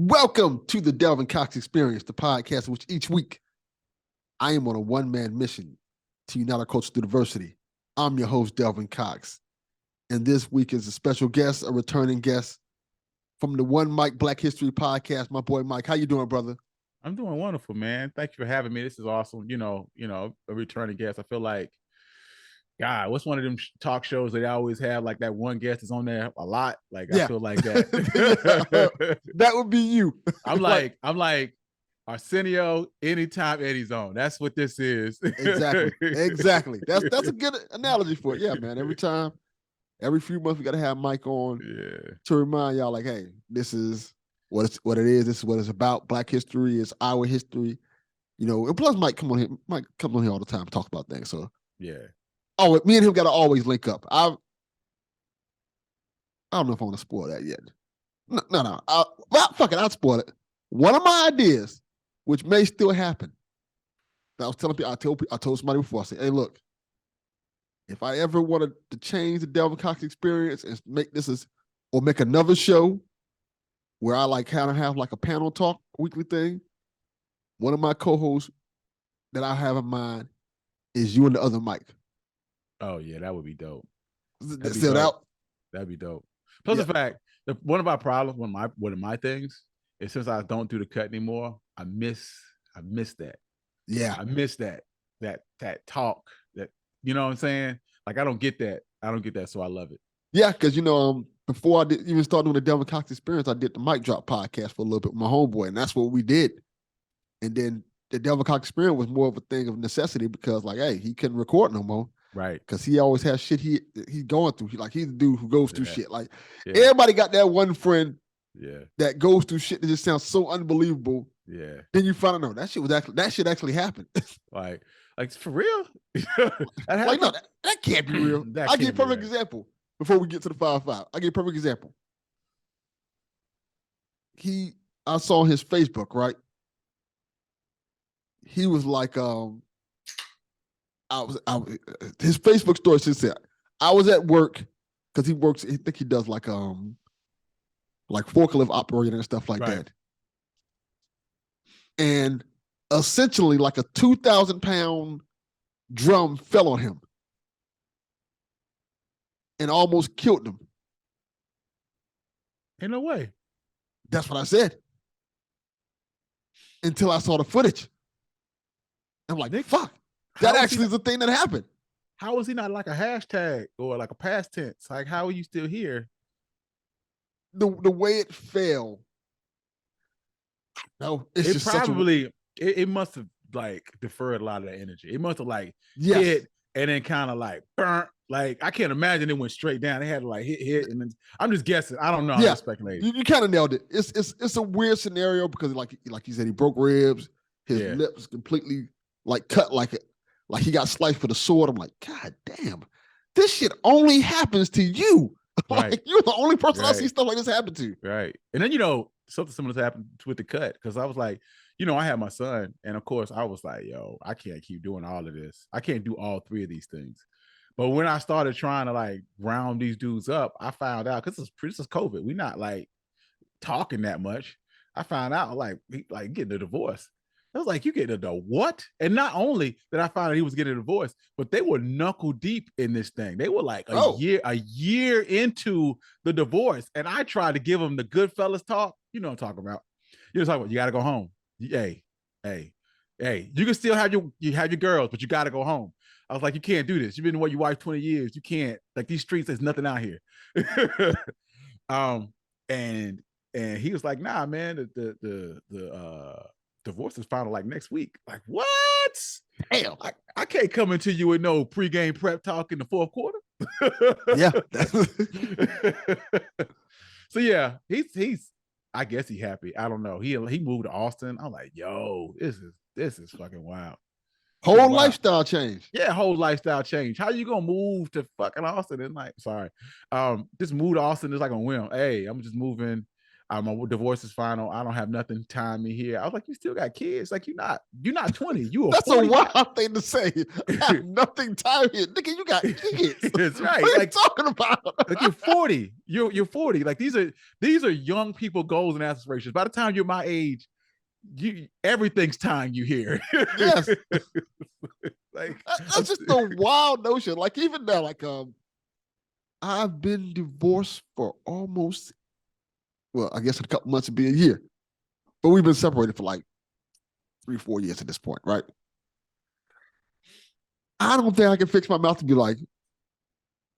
Welcome to the Delvin Cox Experience, the podcast in which each week I am on a one-man mission to unite our culture through diversity. I'm your host, Delvin Cox. And this week is a special guest, a returning guest from the One Mike Black History podcast, my boy Mike. How you doing, brother? I'm doing wonderful, man. Thank you for having me. This is awesome. You know, a returning guest. I feel like, God, what's one of them talk shows that they always have like that one guest is on there a lot? Like, I feel like that. That would be you. I'm like Arsenio anytime Eddie's on. That's what this is. Exactly. That's a good analogy for it. Yeah, man. Every few months we gotta have Mike on to remind y'all, like, hey, this is what it is. This is what it's about. Black history is our history. You know, and plus Mike comes on here all the time to talk about things. So yeah. Oh, me and him gotta always link up. I don't know if I want to spoil that yet. No. Fuck it, I'll spoil it. One of my ideas, which may still happen. I was telling people, I told somebody before, I said, hey, look, if I ever wanted to change the Delvin Cox Experience and make another show where I like kind of have like a panel talk weekly thing, one of my co-hosts that I have in mind is you and the other Mike. Oh yeah, that would be dope. That'd be dope. Plus the fact that one of our problems, one of my things is since I don't do the cut anymore, I miss that. Yeah, I miss that talk. That, you know what I'm saying? Like I don't get that, so I love it. Yeah, because before I did even start doing the Delvin Cox Experience, I did the Mic Drop podcast for a little bit with my homeboy, and that's what we did. And then the Delvin Cox Experience was more of a thing of necessity because, like, hey, he couldn't record no more. Right. Because he always has shit he's going through. He's the dude who goes through shit. Like, everybody got that one friend that goes through shit that just sounds so unbelievable. Yeah. Then you find out, no, that shit actually happened. like for real? Like, no, that can't be real. I'll give you a perfect example before we get to the 5-5. I'll give you a perfect example. I saw his Facebook, right? He was like, his Facebook story says I was at work because he works. I think he does like forklift operator and stuff like that. And essentially, like a 2,000-pound drum fell on him and almost killed him. In no way. That's what I said. Until I saw the footage, I'm like, fuck. That actually is a thing that happened. How was he not like a hashtag or like a past tense? Like, how are you still here? The way it fell. No, it's just probably it must have like deferred a lot of that energy. It must have like hit and then kind of like burnt. Like I can't imagine it went straight down. They had to like hit, and then I'm just guessing. I don't know. I'm just speculating. You kind of nailed it. It's a weird scenario because like you said, he broke ribs. His lips completely like cut like he got sliced with a sword. I'm like, God damn, this shit only happens to you. Like you're the only person I see stuff like this happen to. Right. And then something similar happened with the cut because I was like, I had my son, and of course I was like, yo, I can't keep doing all of this. I can't do all three of these things. But when I started trying to like round these dudes up, I found out because this is COVID. We're not like talking that much. I found out like getting a divorce. I was like, you getting a what? And not only did I find out he was getting a divorce, but they were knuckle deep in this thing. They were like a year into the divorce. And I tried to give them the good fellas talk. You know what I'm talking about. You're talking about, you got to go home. Hey, you can still have your girls, but you got to go home. I was like, you can't do this. You've been with your wife 20 years. You can't, like these streets, there's nothing out here. And he was like, nah, man, the divorce is final like next week. Like, what? Damn. I can't come into you with no pregame prep talk in the fourth quarter. Yeah. So yeah, he's I guess he's happy. I don't know. He moved to Austin. I'm like, yo, this is fucking wild. Whole lifestyle change. Yeah, whole lifestyle change. How you gonna move to fucking Austin? And like, sorry, just move to Austin is like a whim. Hey, I'm just moving. My divorce is final. I don't have nothing tying me here. I was like, you still got kids? Like, you're not 20. You are That's 40. a wild thing to say. I have nothing tied here. Nigga, you got kids. That's right. What are like you talking about? like you're 40. You're 40. Like these are young people goals and aspirations. By the time you're my age, everything's tying you here. Yes. Like That's just a wild notion. Like even now, like I've been divorced for almost, well, I guess in a couple months it'd be a year. But we've been separated for like 3-4 years at this point, right? I don't think I can fix my mouth to be like,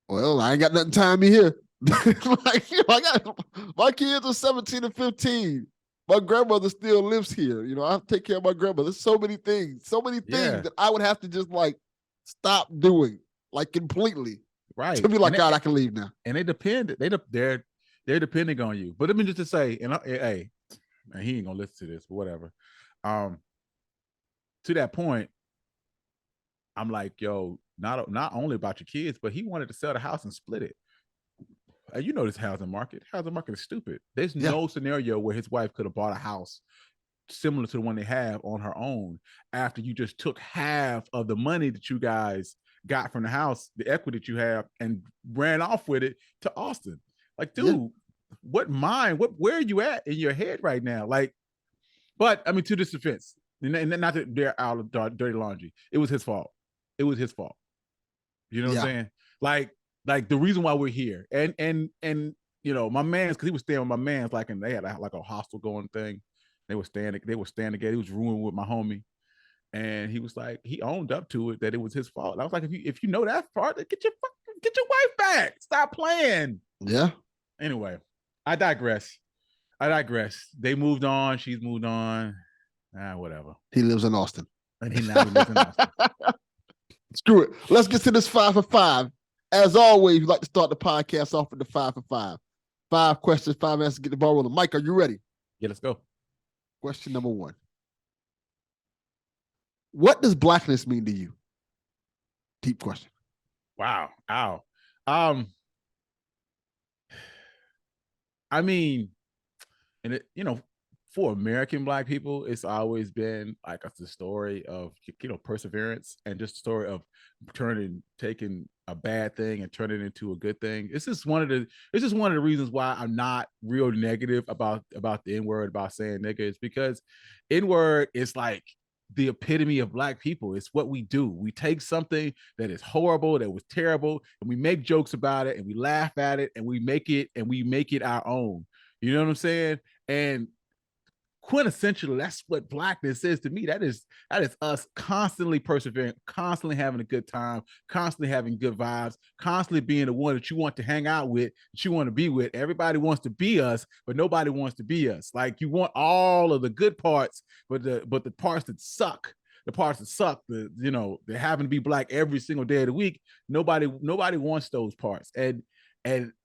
well, I ain't got nothing tying me here. Like, I got my kids are 17 and 15. My grandmother still lives here. I take care of my grandmother. There's so many things that I would have to just like stop doing, like completely. Right. To be like, God, I can leave now. And they depend. They're depending on you. But let me just say, hey, man, he ain't gonna listen to this, but whatever. To that point, I'm like, yo, not only about your kids, but he wanted to sell the house and split it. You know this housing market. Housing market is stupid. There's no scenario where his wife could have bought a house similar to the one they have on her own after you just took half of the money that you guys got from the house, the equity that you have, and ran off with it to Austin. Like, dude, where are you at in your head right now? Like, but I mean, to this defense, and not that they're out of dirty laundry. It was his fault. It was his fault. You know what I'm saying? Like the reason why we're here, and my man's, because he was staying with my man's, like, and they had like a hostel going thing. They were staying together. He was rooming with my homie, and he was like, he owned up to it that it was his fault. And I was like, if you know that part, get your wife back. Stop playing. Yeah. Anyway, I digress. They moved on. She's moved on. Whatever. He lives in Austin. And he lives in Austin. Screw it. Let's get to this 5 for 5. As always, we like to start the podcast off with the 5 for 5. 5 questions, 5 answers, get the ball rolling. Mike, are you ready? Yeah, let's go. Question number 1. What does blackness mean to you? Deep question. Wow. Ow. I mean, and it, for American Black people, it's always been like the story of perseverance, and just the story of taking a bad thing and turning it into a good thing. It's just one of the reasons why I'm not real negative about the N-word, about saying nigga, is because N-word is like the epitome of Black people. It's what we do. We take something that is horrible, that was terrible, and we make jokes about it, and we laugh at it, and we make it our own. You know what I'm saying? And quintessentially, that's what blackness is to me. That is us constantly persevering, constantly having a good time, constantly having good vibes, constantly being the one that you want to hang out with, that you want to be with. Everybody wants to be us, but nobody wants to be us. Like, you want all of the good parts, but the parts that suck, they're having to be Black every single day of the week. Nobody wants those parts, and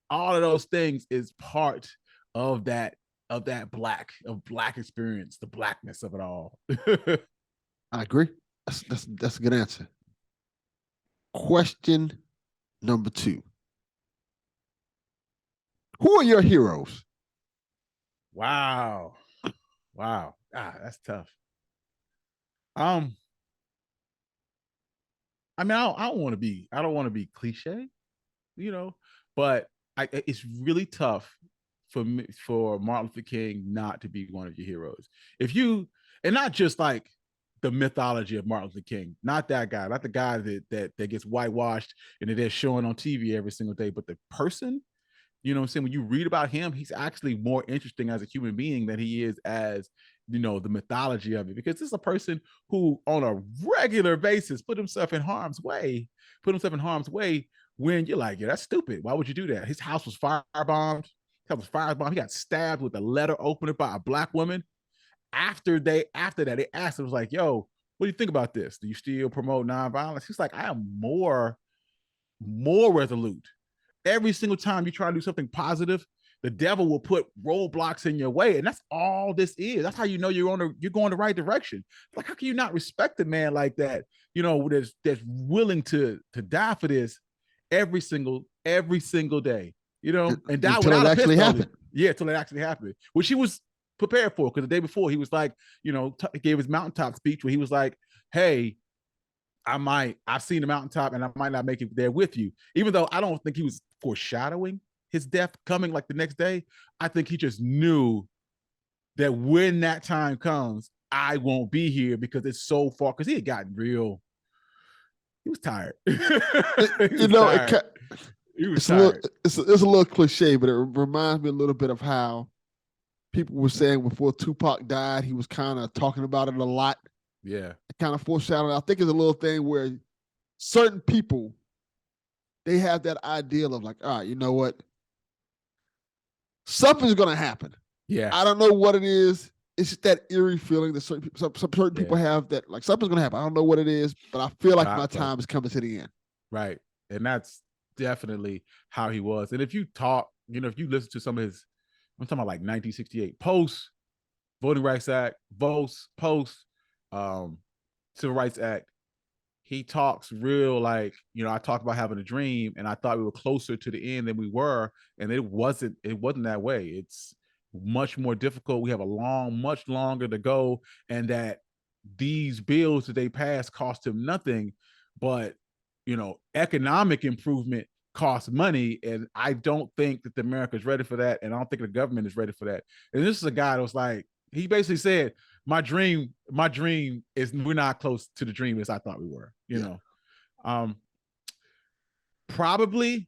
all of those things is part of that Black experience, the Blackness of it all. I agree. That's a good answer. Question number 2. Who are your heroes? Wow. That's tough. I mean, I don't want to be cliche, but it's really tough for Martin Luther King not to be one of your heroes. And not just like the mythology of Martin Luther King, not that guy, not the guy that gets whitewashed and that they're showing on TV every single day, but the person, you know what I'm saying? When you read about him, he's actually more interesting as a human being than he is as, the mythology of it, because this is a person who on a regular basis put himself in harm's way when you're like, yeah, that's stupid. Why would you do that? His house was firebombed. He got stabbed with a letter opener by a Black woman. After that, they asked him, was like, yo, what do you think about this? Do you still promote nonviolence? He's like, I am more resolute. Every single time you try to do something positive, the devil will put roadblocks in your way. And that's all this is. That's how you know you're going the right direction. Like, how can you not respect a man like that, that's willing to die for this every single day? And die until without it a actually pistol. happened. Yeah, till it actually happened, which he was prepared for, because the day before he was like, gave his mountaintop speech where he was like, "Hey, I've seen the mountaintop, and I might not make it there with you." Even though I don't think he was foreshadowing his death coming like the next day, I think he just knew that when that time comes, I won't be here because it's so far. Because he had gotten real. He was tired. He was tired. He was tired. It's a little cliche, but it reminds me a little bit of how people were saying before Tupac died, he was kind of talking about it a lot. Yeah. Kind of foreshadowing. I think it's a little thing where certain people, they have that ideal of like, all right, you know what? Something's going to happen. Yeah. I don't know what it is. It's just that eerie feeling that certain people have, that like something's going to happen. I don't know what it is, but I feel like my time is coming to the end. Right. And that's definitely how he was. And if you talk, if you listen to some of his, I'm talking about like 1968 post Voting Rights Act, post Civil Rights Act, he talks real like, I talked about having a dream, and I thought we were closer to the end than we were, and it wasn't that way. It's much more difficult. We have much longer to go, and that these bills that they passed cost him nothing, but economic improvement costs money, and I don't think that America is ready for that, and I don't think the government is ready for that. And this is a guy that was like, he basically said, my dream is we're not close to the dream as I thought we were, probably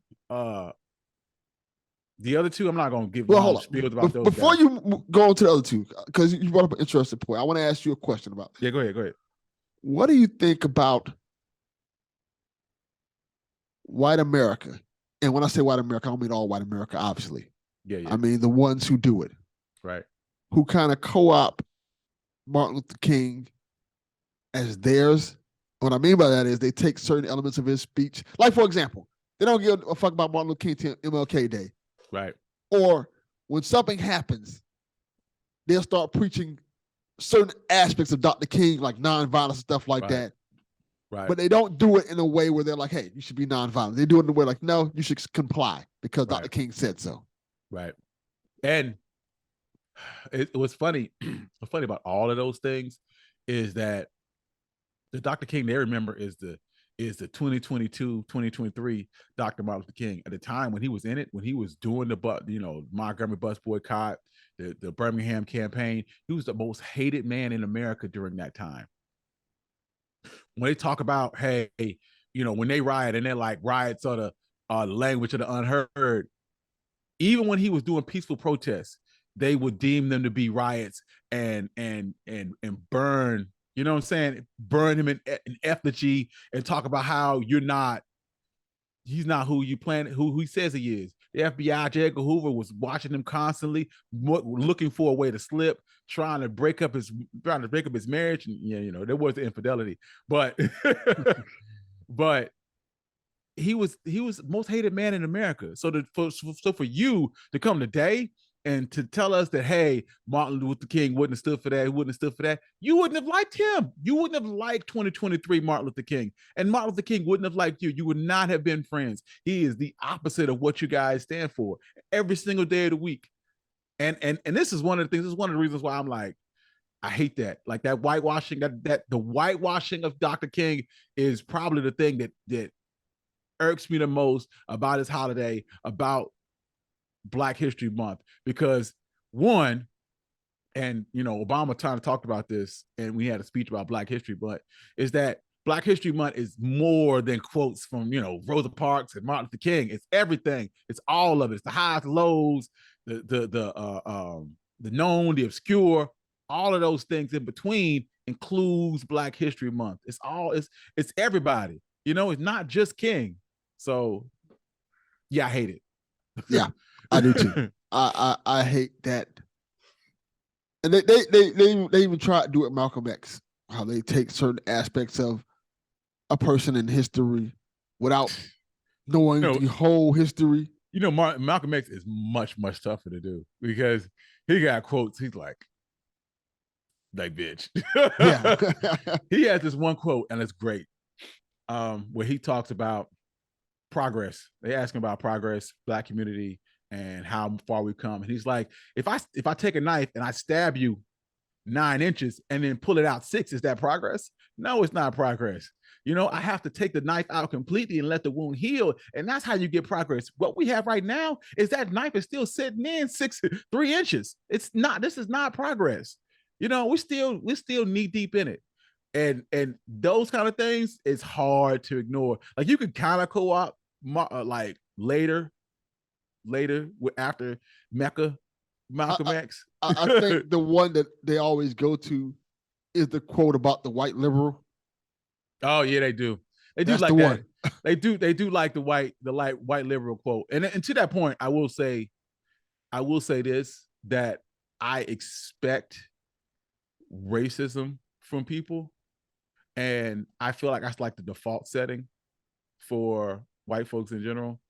the other two, I'm not going to give long spiels about those before guys. You go on to the other two, because you brought up an interesting point. I want to ask you a question about. Yeah, go ahead. What do you think about white America? And when I say white America, I don't mean all white America, obviously. Yeah. I mean the ones who do it. Right. Who kind of co-opt Martin Luther King as theirs. What I mean by that is they take certain elements of his speech. Like, for example, they don't give a fuck about Martin Luther King to MLK Day. Right. Or when something happens, they'll start preaching certain aspects of Dr. King, like nonviolence and stuff like that. Right. But they don't do it in a way where they're like, hey, you should be nonviolent. They do it in a way like, no, you should comply because Dr. King said so. Right. And it was funny. What's funny about all of those things is that the Dr. King they remember is the 2022, 2023 Dr. Martin Luther King. At the time when he was in it, when he was doing the Montgomery bus boycott, the Birmingham campaign, he was the most hated man in America during that time. When they talk about, hey, when they riot, and they're like, riots are the language of the unheard, even when he was doing peaceful protests, they would deem them to be riots and burn, you know what I'm saying? Burn him in effigy and talk about how he's not who you plan, who he says he is. The FBI, J. Edgar Hoover, was watching him constantly, looking for a way to slip, trying to break up his marriage. And there was the infidelity, but but he was most hated man in America. So for you to come today and to tell us that, hey, Martin Luther King wouldn't have stood for that, he wouldn't have stood for that, you wouldn't have liked him. You wouldn't have liked 2023 Martin Luther King. And Martin Luther King wouldn't have liked you. You would not have been friends. He is the opposite of what you guys stand for every single day of the week. And this is one of the things, this is one of the reasons why I'm like, I hate that. Like that whitewashing, that the whitewashing of Dr. King is probably the thing that irks me the most about his holiday, about Black History Month, because one, and Obama kind of talked about this, and we had a speech about Black History, but is that Black History Month is more than quotes from Rosa Parks and Martin Luther King. It's everything. It's all of it. It's the highs, lows, the known, the obscure, all of those things in between includes Black History Month. It's everybody. It's not just King. So yeah, I hate it. Yeah, I do too. I hate that. And they even try to do it Malcolm X, how they take certain aspects of a person in history without knowing the whole history. Malcolm X is much, much tougher to do because he got quotes. He's like bitch. Yeah. He has this one quote, and it's great, where he talks about progress. They ask him about progress, Black community, and how far we've come. And he's like, if I take a knife and I stab you 9 inches and then pull it out 6, is that progress? No, it's not progress. I have to take the knife out completely and let the wound heal. And that's how you get progress. What we have right now is that knife is still sitting in 3 inches. This is not progress. We're still knee deep in it. And those kind of things, it's hard to ignore. Like, you could kind of co-op like later after Malcolm X. I think the one that they always go to is the quote about the white liberal. Oh yeah, they do. They do. That's like that. One. They do like the white liberal quote. And to that point, I will say this, that I expect racism from people, and I feel like that's like the default setting for white folks in general.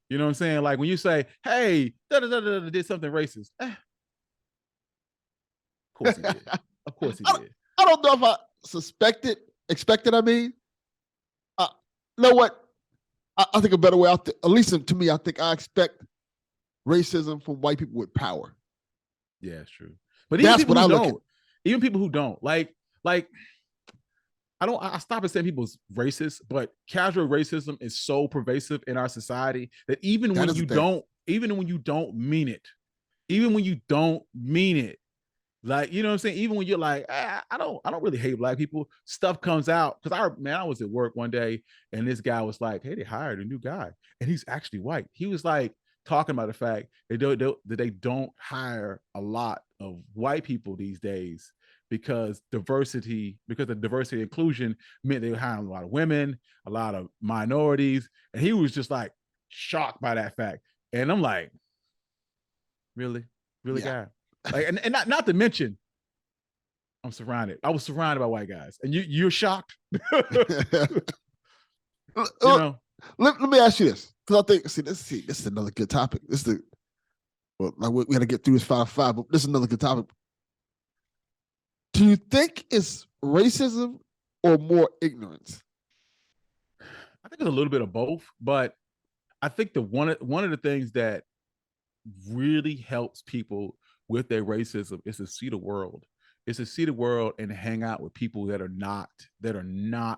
You know what I'm saying? Like, when you say, "Hey, did something racist," of course he did. Of course he did. I don't know if I expected. I mean, you know what? I think a better way out, at least to me, I think I expect racism from white people with power. Yeah, it's true. But even people who don't, even people who don't, like, I stop at saying people's racist, but casual racism is so pervasive in our society that even when you don't mean it, like, you know what I'm saying? Even when you're like, I don't really hate black people, stuff comes out. Because I was at work one day and this guy was like, hey, they hired a new guy and he's actually white. He was like talking about the fact that they don't hire a lot of white people these days because the diversity and inclusion meant they were hiring a lot of women, a lot of minorities. And he was just like shocked by that fact. And I'm like, really, yeah. Guy? Like, and not to mention, I was surrounded by white guys, and you're shocked. Let me ask you this, because I think this is another good topic. We got to get through this 5-5, but this is another good topic. Do you think it's racism or more ignorance? I think it's a little bit of both, but I think one of the things that really helps people with their racism is to see the world. It's to see the world and hang out with people that are not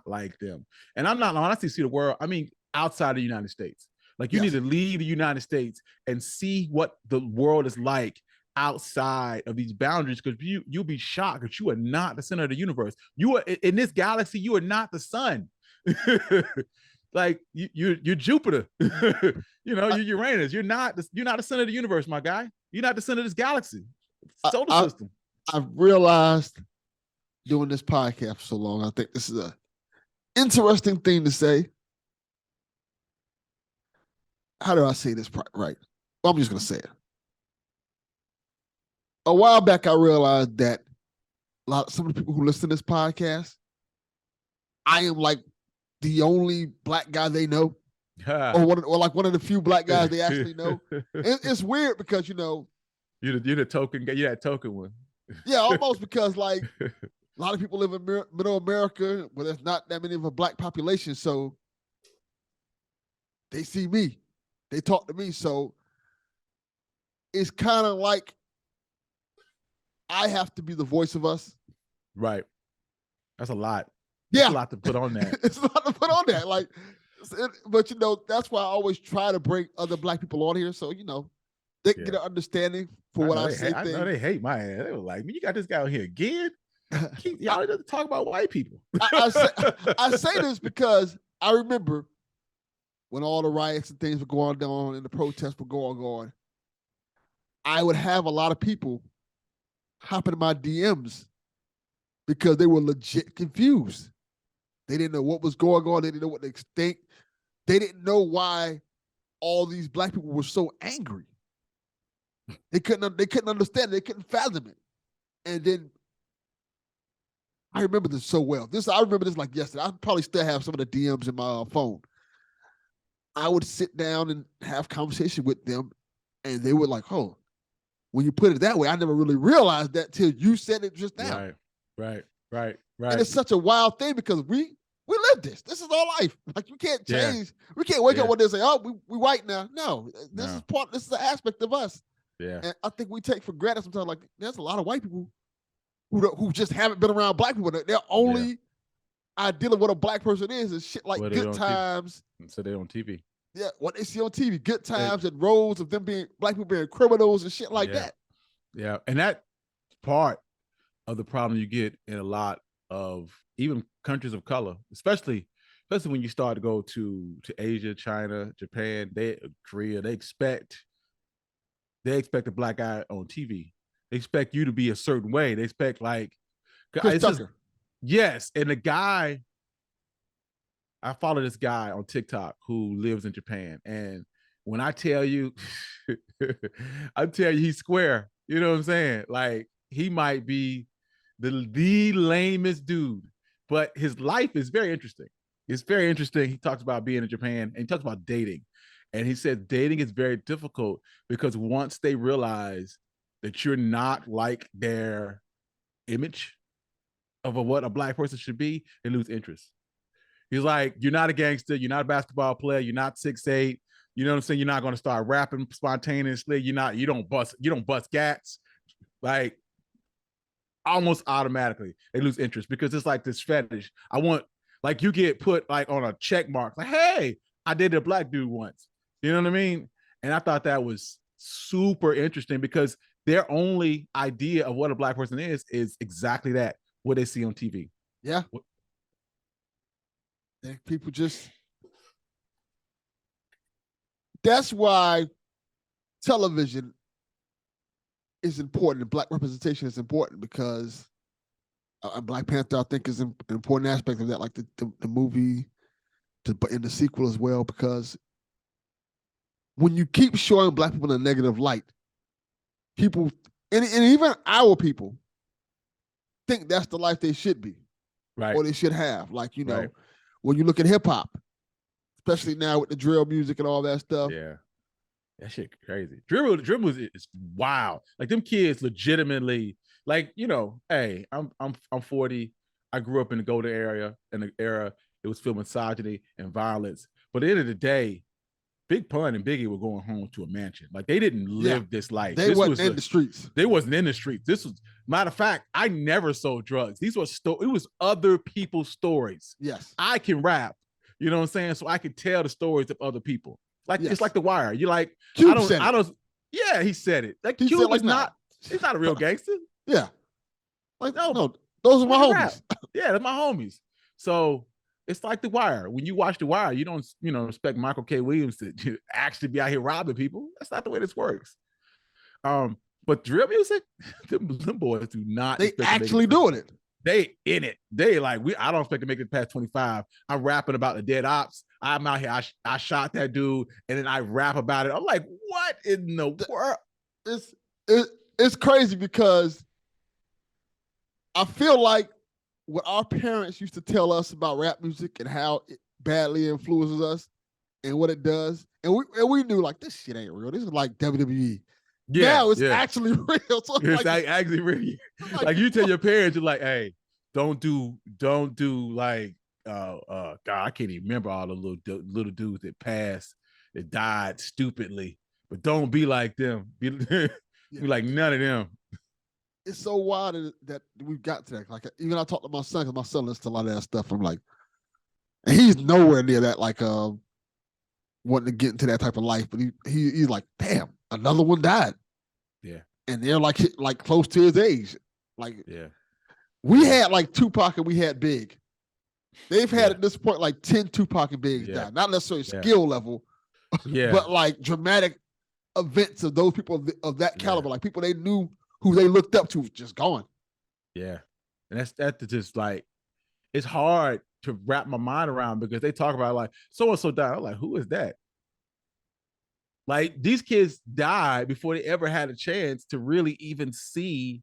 like them. And when I see the world, I mean outside the United States. Like, you need to leave the United States and see what the world is like outside of these boundaries, because you'll be shocked that you are not the center of the universe. You are in this galaxy. You are not the sun. Like, you're Jupiter. You're Uranus. You're not the center of the universe, my guy. You're not the center of this galaxy, solar system. I've realized doing this podcast for so long, I think this is an interesting thing to say. How do I say this right? Well, I'm just going to say it. A while back, I realized that some of the people who listen to this podcast, I am like the only black guy they know. or like one of the few black guys they actually know. It's weird because, you're the token guy. You're that token one. Yeah, almost, because like a lot of people live in middle America where there's not that many of a black population. So they see me, they talk to me. So it's kind of like I have to be the voice of us. Right. That's a lot. That's a lot to put on that. It's a lot to put on that. Like, but that's why I always try to bring other black people on here, so they can get an understanding for what I say. I know they hate my ass. They were like, "You got this guy on here again? Y'all doesn't talk about white people." I say this because I remember when all the riots and things were going on and the protests were going on. I would have a lot of people hop into my DMs because they were legit confused. They didn't know what was going on. They didn't know what to think. They didn't know why all these black people were so angry. They couldn't understand it. They couldn't fathom it. And then I remember this so well. I remember this like yesterday. I probably still have some of the DMs in my phone. I would sit down and have conversation with them, and they were like, "Oh, when you put it that way, I never really realized that till you said it just now." Right. And it's such a wild thing because we We live this. This is our life. Like you can't change. We can't wake up one day and say, "Oh, we white now." No, this is part. This is an aspect of us. Yeah. And I think we take for granted sometimes. Like there's a lot of white people who just haven't been around black people. Their only idea of what a black person is shit like Good Times. So they're on TV. Yeah, what they see on TV, Good Times and roles of them being black people being criminals and shit like that. Yeah, and that part of the problem you get in a lot of even countries of color, especially when you start to go to Asia, China, Japan, Korea, they expect a black guy on TV. They expect you to be a certain way. They expect like Chris Tucker. Yes, and the guy, I follow this guy on TikTok who lives in Japan, and when I tell you, he's square. You know what I'm saying? Like he might be the lamest dude, but his life is very interesting. It's very interesting. He talks about being in Japan and he talks about dating. And he said dating is very difficult because once they realize that you're not like their image of what a black person should be, they lose interest. He's like, you're not a gangster. You're not a basketball player. You're not 6'8". You know what I'm saying? You're not going to start rapping spontaneously. You don't bust gats. Like almost automatically they lose interest because it's like this fetish. I want, like you get put like on a check mark. Like, hey, I dated a black dude once. You know what I mean? And I thought that was super interesting because their only idea of what a black person is exactly that, what they see on TV. Yeah. People just, that's why television is important and black representation is important because Black Panther, I think, is an important aspect of that, like the movie, but in the sequel as well, because when you keep showing black people in a negative light, people, and even our people, think that's the life they should be, right? Or they should have. Like, when you look at hip hop, especially now with the drill music and all that stuff. Yeah. That shit crazy. Drill is wild. Like them kids legitimately, like, hey, I'm 40. I grew up in the golden era, it was filled with misogyny and violence. But at the end of the day, Big Pun and Biggie were going home to a mansion. Like they didn't live this life. They wasn't in the streets. They wasn't in the streets. This was, matter of fact, I never sold drugs. These were it was other people's stories. Yes. I can rap, you know what I'm saying? So I could tell the stories of other people. Like it's like The Wire. You're like, Cube I don't. Yeah, he said it. Like Cube is not. He's not a real gangster. Yeah. Like no, those are my homies. Yeah, they're my homies. So it's like The Wire. When you watch The Wire, you don't expect Michael K. Williams to actually be out here robbing people. That's not the way this works. But drill music, them boys do not. They actually doing it. They in it. They like I don't expect to make it past 25. I'm rapping about the dead ops. I'm out here. I shot that dude, and then I rap about it. I'm like, what in the world? It's crazy because I feel like what our parents used to tell us about rap music and how it badly influences us and what it does, and we knew like this shit ain't real. This is like WWE. Yeah, now it's actually real. So it's like actually real. Like you tell your parents, you're like, hey, don't do like God, I can't even remember all the little dudes that passed, that died stupidly, but don't be like them. Be like none of them. It's so wild that we've got to that. Like even I talked to my son because my son listens to a lot of that stuff. I'm like, and he's nowhere near that. Like wanting to get into that type of life, but he's like, damn, another one died. Yeah, and they're like close to his age. Like, yeah, we had like Tupac and we had Big. They've had at this point like 10 Tupac and Bigs die. Not necessarily skill level, but like dramatic events of those people of that caliber, like people they knew who they looked up to, just gone. Yeah, and that's just like, it's hard to wrap my mind around because they talk about like so and so died. I'm like, who is that? Like these kids died before they ever had a chance to really even see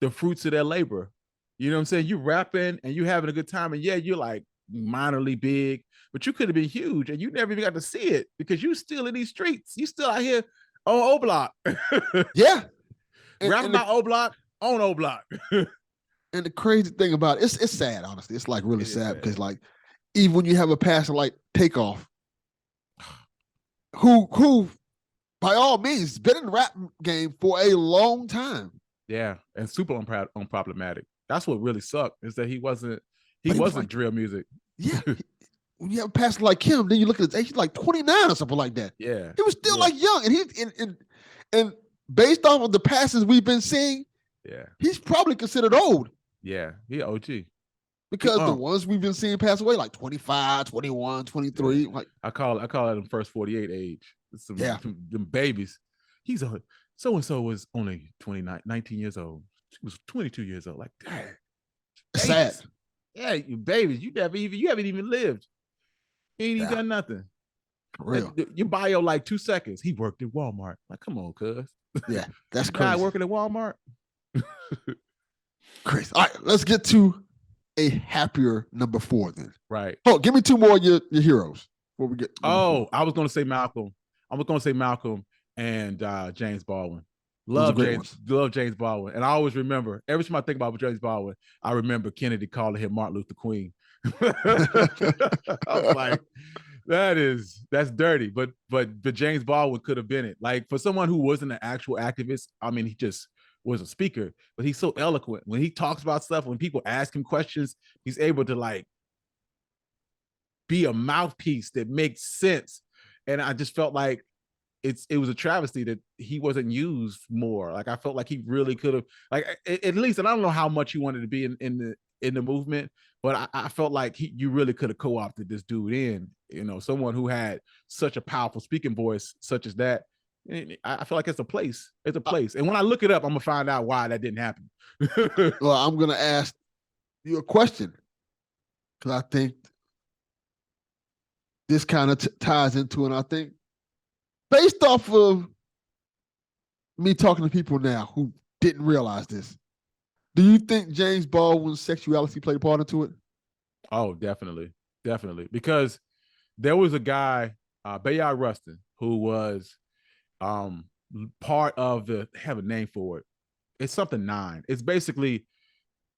the fruits of their labor. You know what I'm saying? You rapping and you having a good time, and you're like minorly big, but you could have been huge, and you never even got to see it because you still in these streets. You still out here on O Block. Yeah, rapping about O Block on O Block. And the crazy thing about it, it's sad, honestly. It's like really It is sad sad. because like even when you have a passer like Takeoff, who by all means been in the rap game for a long time. Yeah, and super unproblematic. That's what really sucked is that he wasn't Like, drill music. Yeah. When you have a passer like him, then you look at his age, he's like 29 or something like that. Yeah. He was still like young. And he and based off of the passes we've been seeing, yeah, he's probably considered old. Yeah, he OG. Because the ones we've been seeing pass away, like 25, 21, 23. Yeah. Like I call it the first 48 age. Some them babies. He's a so-and-so was only 19 years old. She was 22 years old. Like, dang. Sad. Yeah, you babies. You haven't even lived. You ain't even done nothing. For real. Like, your bio like 2 seconds. He worked at Walmart. Like, come on, cuz. Yeah, that's crazy. Guy crazy. working at Walmart. Crazy. All right, let's get to a happier number 4 then. Right. Oh, give me 2 more of your heroes before we get. Oh, I was going to say Malcolm. I was going to say Malcolm and James Baldwin. Love James Baldwin. And I always remember, every time I think about James Baldwin, I remember Kennedy calling him Martin Luther Queen. I was like, that's dirty. But James Baldwin could have been it. Like, for someone who wasn't an actual activist, I mean, he just was a speaker, but he's so eloquent. When he talks about stuff, when people ask him questions, he's able to like be a mouthpiece that makes sense. And I just felt like it was a travesty that he wasn't used more. Like, I felt like he really could have, like, at least, and I don't know how much he wanted to be in the movement, but I felt like you really could have co-opted this dude in, someone who had such a powerful speaking voice such as that. I feel like it's a place. It's a place. And when I look it up, I'm gonna find out why that didn't happen. Well, I'm gonna ask you a question because I think this kind of ties into it. I think based off of me talking to people now who didn't realize this, do you think James Baldwin's sexuality played a part into it? Oh, definitely. Because there was a guy, Bayard Rustin, who was part of they have a name for it. It's something 9. It's basically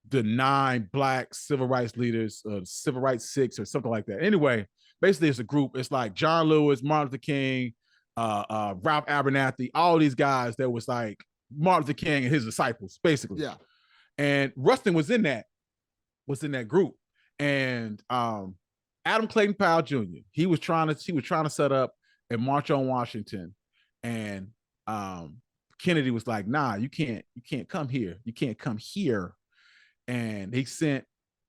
the 9 Black civil rights leaders, Civil Rights 6 or something like that. Anyway, basically it's a group. It's like John Lewis, Martin Luther King, Ralph Abernathy, all these guys that was like Martin Luther King and his disciples, basically. Yeah. And Rustin was in that group. And Adam Clayton Powell Jr., he was trying to set up a march on Washington. And Kennedy was like, nah, you can't come here. You can't come here. And he sent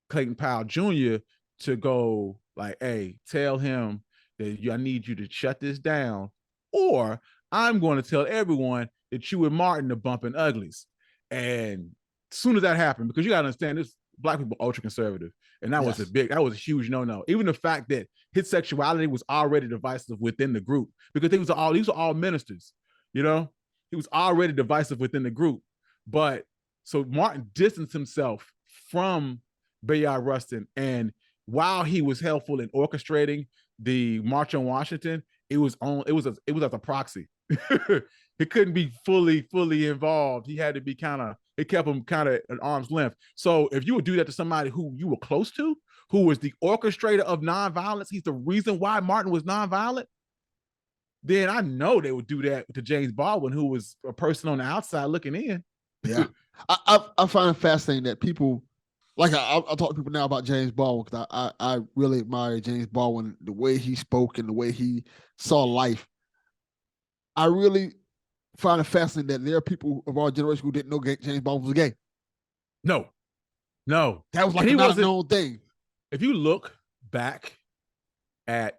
Clayton Powell Jr. to go like, hey, tell him that I need you to shut this down, or I'm going to tell everyone that you and Martin are bumping uglies. And as soon as that happened, because you got to understand, this Black people ultra conservative, and that was a huge no-no. Even the fact that his sexuality was already divisive within the group, because these were all ministers, he was already divisive within the group. But so Martin distanced himself from Bayard Rustin, and while he was helpful in orchestrating the March on Washington, it was as a proxy. He couldn't be fully involved. He had to be it kept him kind of at arm's length. So if you would do that to somebody who you were close to, who was the orchestrator of nonviolence, he's the reason why Martin was nonviolent, then I know they would do that to James Baldwin, who was a person on the outside looking in. Yeah. I find it fascinating that people, like I talk to people now about James Baldwin because I really admire James Baldwin, the way he spoke and the way he saw life. I really find it fascinating that there are people of our generation who didn't know James Baldwin was gay. No. That was like not a known thing. If you look back at,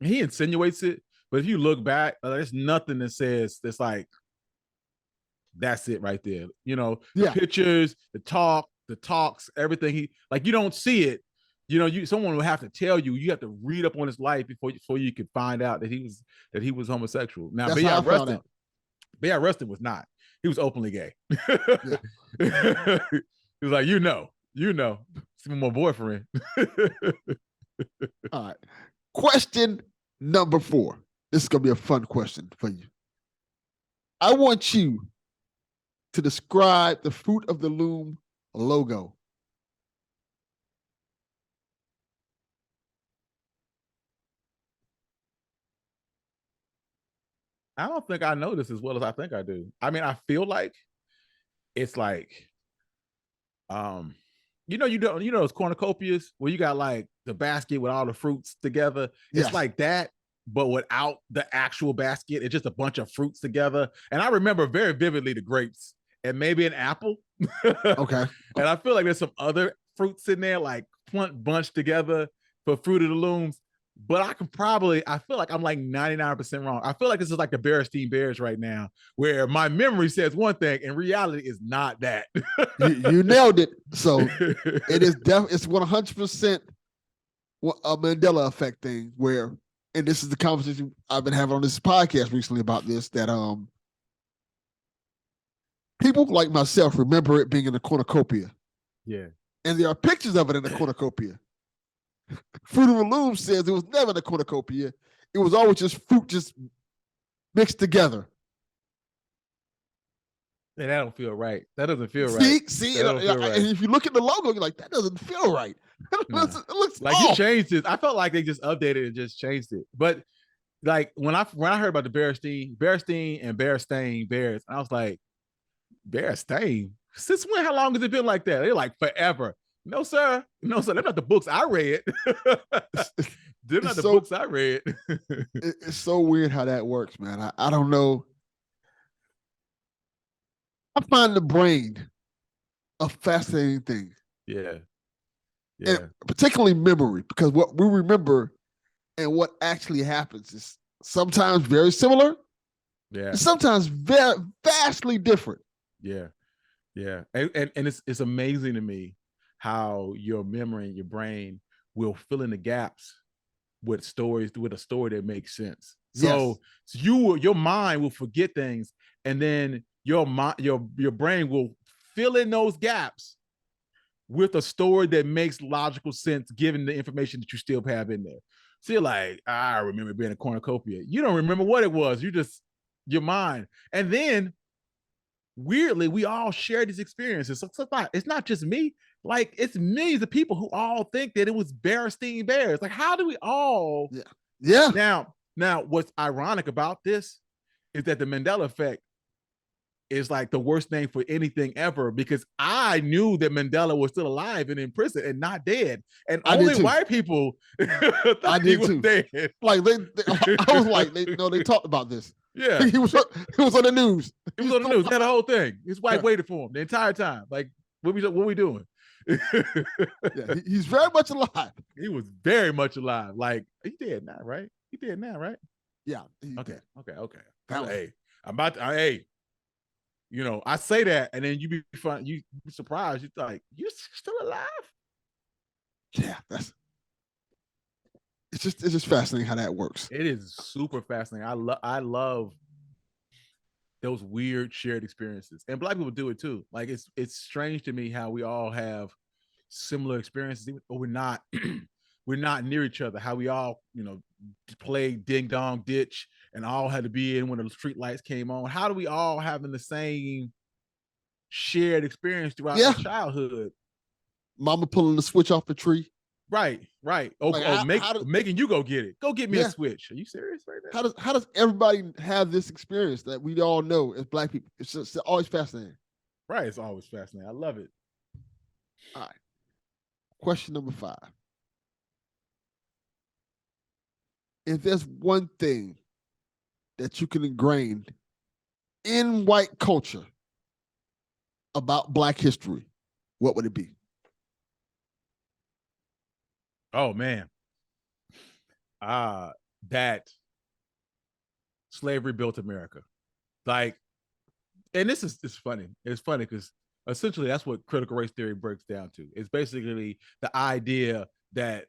he insinuates it, but if you look back, there's nothing that says that's like, that's it right there. The pictures, the talks, everything. You don't see it. Someone will have to tell you. You have to read up on his life before you could find out that he was homosexual. Now, Bayard Rustin was not. He was openly gay. He was like, see my boyfriend. All right. Question number 4. This is gonna be a fun question for you. I want you to describe the fruit of the loom logo? I don't think I know this as well as I think I do. I mean, I feel like it's like, those cornucopias where you got like the basket with all the fruits together. Yes. It's like that, but without the actual basket. It's just a bunch of fruits together. And I remember very vividly the grapes and maybe an apple. Okay. And I feel like there's some other fruits in there, like bunched together for Fruit of the Looms. But I feel like I'm like 99% wrong. I feel like this is like the Berenstein Bears right now, where my memory says one thing and reality is not that. you nailed it. So it is it's 100% a Mandela effect thing where, and this is the conversation I've been having on this podcast recently about this, that people like myself remember it being in a cornucopia. Yeah. And there are pictures of it in the cornucopia. Fruit of the Loom says it was never in a cornucopia. It was always just fruit just mixed together. And that don't feel right. That doesn't feel right. See, right. And if you look at the logo, you're like, that doesn't feel right. It looks like off. You changed it. I felt like they just updated and just changed it. But like when I heard about the Berenstein and Berenstain Bears, I was like, Berenstain? Since when? How long has it been like that? They're like forever. No, sir. No, sir. They're not the books I read. They're not the books I read. It's so weird how that works, man. I don't know. I find the brain a fascinating thing. Yeah. And particularly memory, because what we remember and what actually happens is sometimes very similar. Yeah. And sometimes very vastly different. Yeah. Yeah. And it's amazing to me how your memory and your brain will fill in the gaps with stories, with a story that makes sense. So your mind will forget things, and then your brain will fill in those gaps with a story that makes logical sense given the information that you still have in there. So you're like, I remember being a cornucopia. You don't remember what it was. You just, your mind. And then weirdly, we all share these experiences. So it's not just me. Like, it's millions of people who all think that it was Berenstain Bears. Like, how do we all? Yeah. Now, what's ironic about this is that the Mandela effect is like the worst name for anything ever, because I knew that Mandela was still alive and in prison and not dead, and only white people thought he was dead. Like I was like, they talked about this. Yeah, he was on the news. He was on the news. They had a whole thing. His wife waited for him the entire time. Like, what we doing? He's very much alive. He was very much alive. Like, he dead now, right? He dead now, right? Yeah. Okay. Hey, I'm about to. Hey, I say that, and then you be surprised. You're like, you're still alive? Yeah, it's just fascinating how that works. It is super fascinating. I love those weird shared experiences, and Black people do it too. Like, it's strange to me how we all have similar experiences, but we're not we're not near each other. How we all play ding dong ditch and all had to be in when the street lights came on. How do we all having the same shared experience throughout our childhood? Mama pulling the switch off the tree. Right. Making you go get it. Go get me a switch. Are you serious right now? How does everybody have this experience that we all know as Black people? It's just always fascinating. Right. It's always fascinating. I love it. All right. Question number 5. If there's one thing that you can ingrain in white culture about Black history, what would it be? Oh, man. That slavery built America. Like, and it's funny. It's funny because essentially that's what critical race theory breaks down to. It's basically the idea that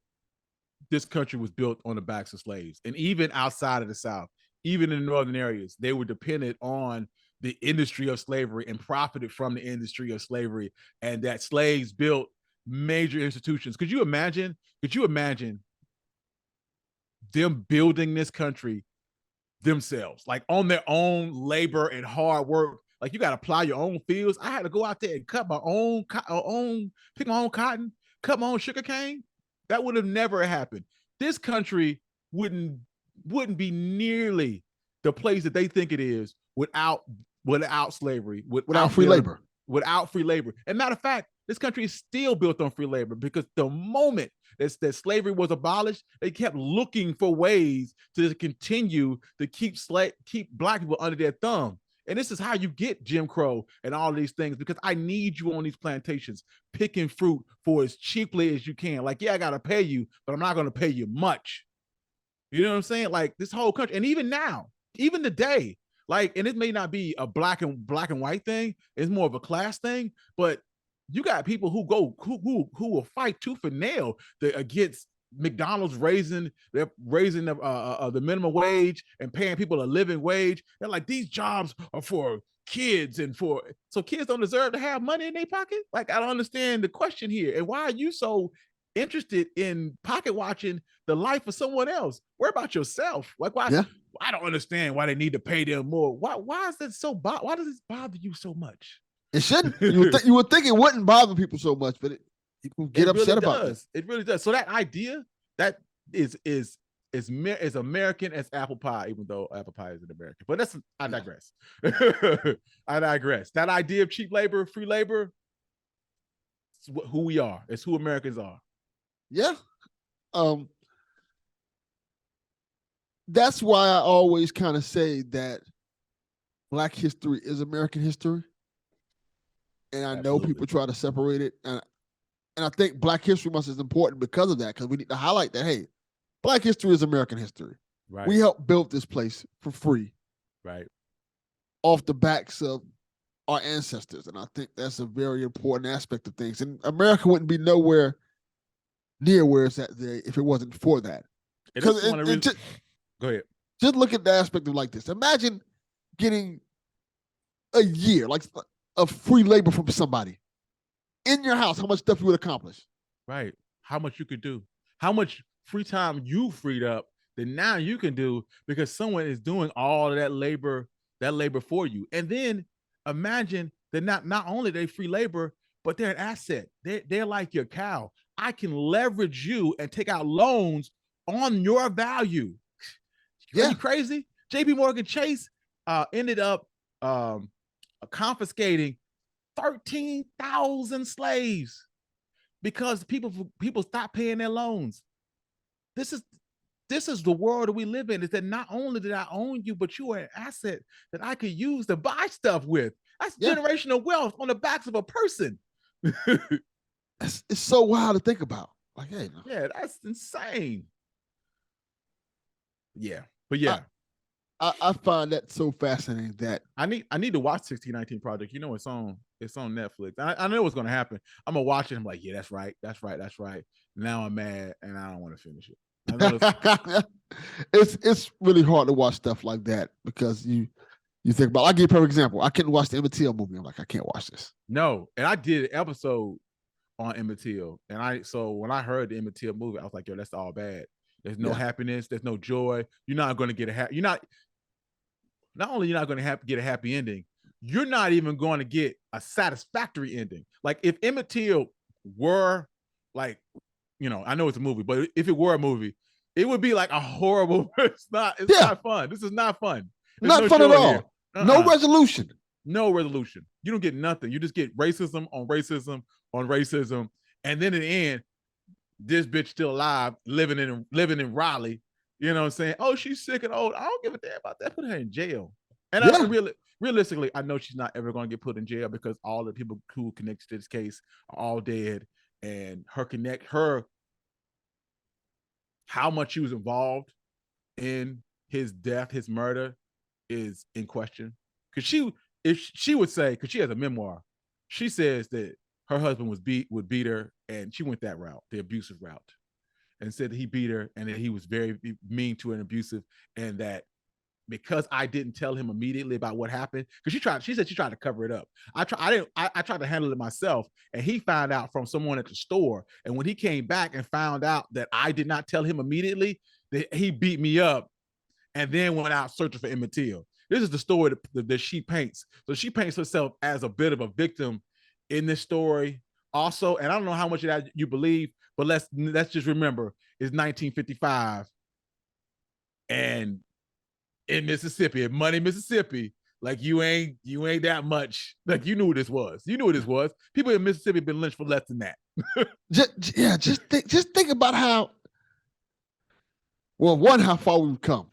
this country was built on the backs of slaves. And even outside of the South, even in the northern areas, they were dependent on the industry of slavery and profited from the industry of slavery, and that slaves built major institutions. Could you imagine them building this country themselves, like on their own labor and hard work, Like you got to plow your own fields. I had to go out there and cut my own, pick my own cotton, cut my own sugar cane. That would have never happened. This country wouldn't be nearly the place that they think it is without slavery, without free labor. Without free labor. And matter of fact, this country is still built on free labor because the moment that slavery was abolished, they kept looking for ways to continue to keep black people under their thumb. And this is how you get Jim Crow and all these things, because I need you on these plantations picking fruit for as cheaply as you can. Like, yeah, I got to pay you, but I'm not going to pay you much. You know what I'm saying? Like this whole country, and even now, even today, like, and it may not be a black and white thing, it's more of a class thing, but you got people who will fight tooth and nail against McDonald's raising the minimum wage and paying people a living wage. They're like, these jobs are for kids so kids don't deserve to have money in their pocket. Like, I don't understand the question here. And why are you so interested in pocket watching the life of someone else? Worry about yourself. Like, why? Yeah. I don't understand why they need to pay them more. Why is that so? Why does this bother you so much? It shouldn't. You would think it wouldn't bother people so much, but people get upset about it. It really does. So that idea that is American as apple pie, even though apple pie isn't American. But I digress. I digress. That idea of cheap labor, free labor, it's who we are. It's who Americans are. Yeah. That's why I always kind of say that Black history is American history. And I know people try to separate it. And I think Black History Month is important because of that, because we need to highlight that, hey, Black history is American history. Right. We helped build this place for free. Right. Off the backs of our ancestors. And I think that's a very important aspect of things. And America wouldn't be nowhere near where it's at today if it wasn't for that. Go ahead. Just look at the aspect of like this. Imagine getting a year, like, of free labor from somebody in your house, how much stuff you would accomplish. Right. How much you could do. How much free time you freed up that now you can do because someone is doing all of that labor for you. And then imagine that not only they free labor, but they're an asset. They're like your cow. I can leverage you and take out loans on your value. Yeah. Are you crazy? JP Morgan Chase ended up confiscating 13,000 slaves because people stopped paying their loans. This is the world that we live in. Is that not only did I own you, but you are an asset that I could use to buy stuff with. That's generational wealth on the backs of a person. It's so wild to think about. Like, hey, no. Yeah, that's insane. Yeah, but yeah. I find that so fascinating that I need to watch 1619 Project. You know, it's on Netflix. I know what's gonna happen. I'm gonna watch it. I'm like, yeah, that's right. Now I'm mad and I don't want to finish it. It's really hard to watch stuff like that because you think about. I'll give you a perfect example. I couldn't watch the Emmett Till movie. I'm like, I can't watch this. No, and I did an episode on Emmett Till, and so when I heard the Emmett Till movie, I was like, yo, that's all bad. There's no happiness. There's no joy. You're not going to get not only you're not going to get a happy ending, you're not even going to get a satisfactory ending. Like if Emmett Till were like, I know it's a movie, but if it were a movie, it would be like a horrible. It's not fun. This is not fun. There's not fun at all. No resolution. No resolution. You don't get nothing. You just get racism on racism on racism, and then in the end, this bitch still alive, living in Raleigh. You know what I'm saying? Oh, she's sick and old. I don't give a damn about that. Put her in jail. And realistically, I know she's not ever going to get put in jail because all the people who connected to this case are all dead. And how much she was involved in his death, his murder, is in question. Because she would say, because she has a memoir, she says that her husband would beat her, and she went that route, the abusive route. And said that he beat her and that he was very mean to her and abusive, and that because I didn't tell him immediately about what happened, because she said she tried to cover it up. I tried to handle it myself, and he found out from someone at the store. And when he came back and found out that I did not tell him immediately, that he beat me up and then went out searching for Emmett Till. This is the story that she paints. So she paints herself as a bit of a victim in this story also. And I don't know how much of that you believe, but let's just remember it's 1955 and in Mississippi, in Money, Mississippi, like you ain't that much. Like you knew what this was. You knew what this was. People in Mississippi have been lynched for less than that. Just think about how. Well, one, how far we've come,